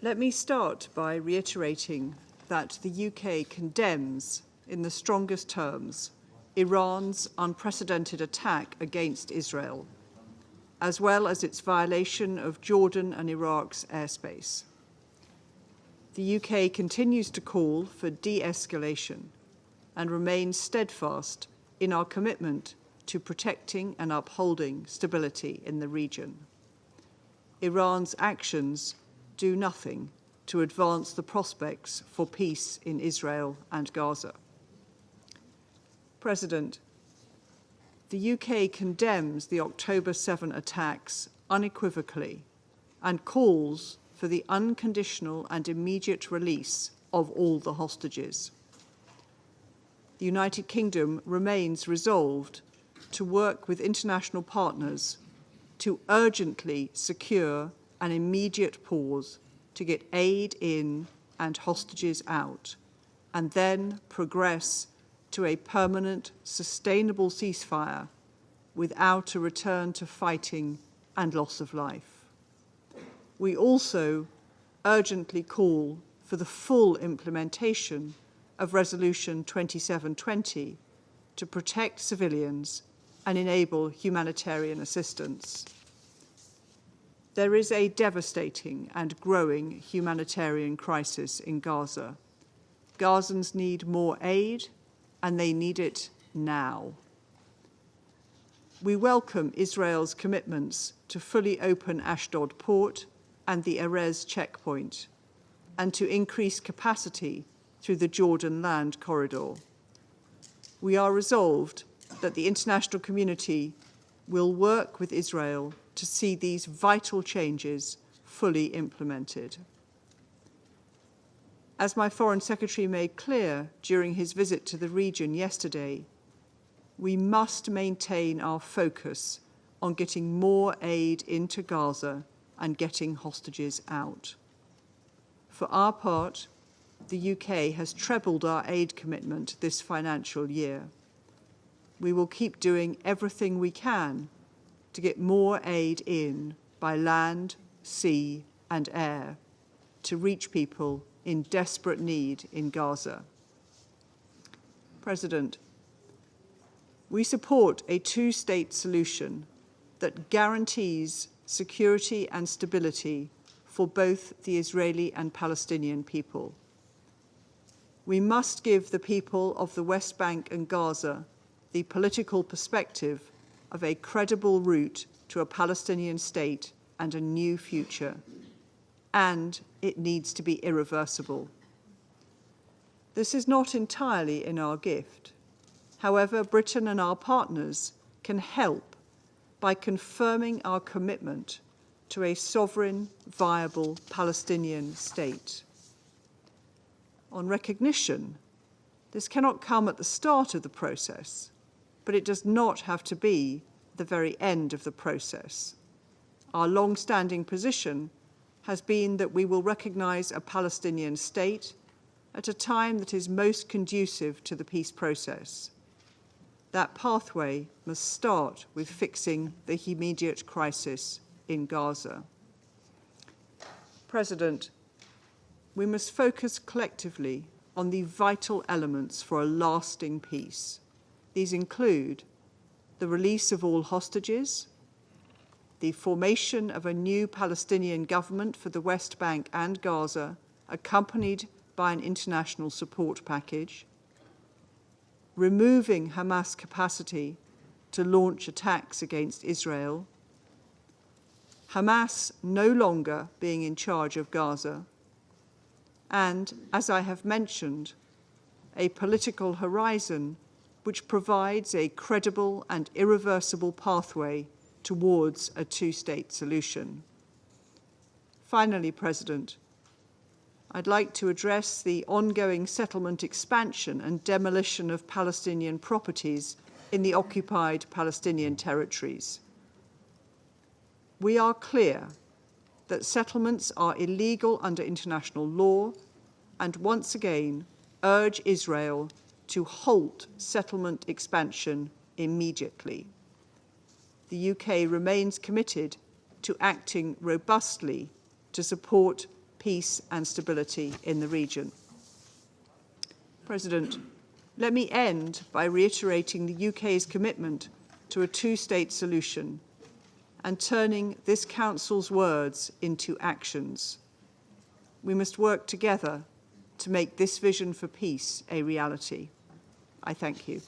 Let me start by reiterating that the UK condemns, in the strongest terms, Iran's unprecedented attack against Israel, as well as its violation of Jordan and Iraq's airspace. The UK continues to call for de-escalation and remains steadfast in our commitment to protecting and upholding stability in the region. Iran's actions do nothing to advance the prospects for peace in Israel and Gaza. President, the UK condemns the October 7 attacks unequivocally and calls for the unconditional and immediate release of all the hostages. The United Kingdom remains resolved to work with international partners to urgently secure an immediate pause to get aid in and hostages out, and then progress to a permanent, sustainable ceasefire without a return to fighting and loss of life. We also urgently call for the full implementation of Resolution 2720 to protect civilians and enable humanitarian assistance. There is a devastating and growing humanitarian crisis in Gaza. Gazans need more aid, and they need it now. We welcome Israel's commitments to fully open Ashdod port and the Erez checkpoint, and to increase capacity through the Jordan land corridor. We are resolved that the international community will work with Israel to see these vital changes fully implemented. As my Foreign Secretary made clear during his visit to the region yesterday, we must maintain our focus on getting more aid into Gaza and getting hostages out. For our part, the UK has trebled our aid commitment this financial year. We will keep doing everything we can to get more aid in by land, sea, and air to reach people in desperate need in Gaza. President, we support a two-state solution that guarantees security and stability for both the Israeli and Palestinian people. We must give the people of the West Bank and Gaza the political perspective of a credible route to a Palestinian state and a new future, and it needs to be irreversible. This is not entirely in our gift. However, Britain and our partners can help by confirming our commitment to a sovereign, viable Palestinian state. On recognition, this cannot come at the start of the process, but it does not have to be the very end of the process. Our long-standing position has been that we will recognize a Palestinian state at a time that is most conducive to the peace process. That pathway must start with fixing the immediate crisis in Gaza. President, we must focus collectively on the vital elements for a lasting peace. These include the release of all hostages, the formation of a new Palestinian government for the West Bank and Gaza, accompanied by an international support package, removing Hamas capacity to launch attacks against Israel, Hamas no longer being in charge of Gaza, and, as I have mentioned, a political horizon which provides a credible and irreversible pathway towards a two-state solution. Finally, President, I'd like to address the ongoing settlement expansion and demolition of Palestinian properties in the occupied Palestinian territories. We are clear that settlements are illegal under international law and once again urge Israel to halt settlement expansion immediately. The UK remains committed to acting robustly to support peace and stability in the region. President, let me end by reiterating the UK's commitment to a two-state solution and turning this Council's words into actions. We must work together to make this vision for peace a reality. I thank you.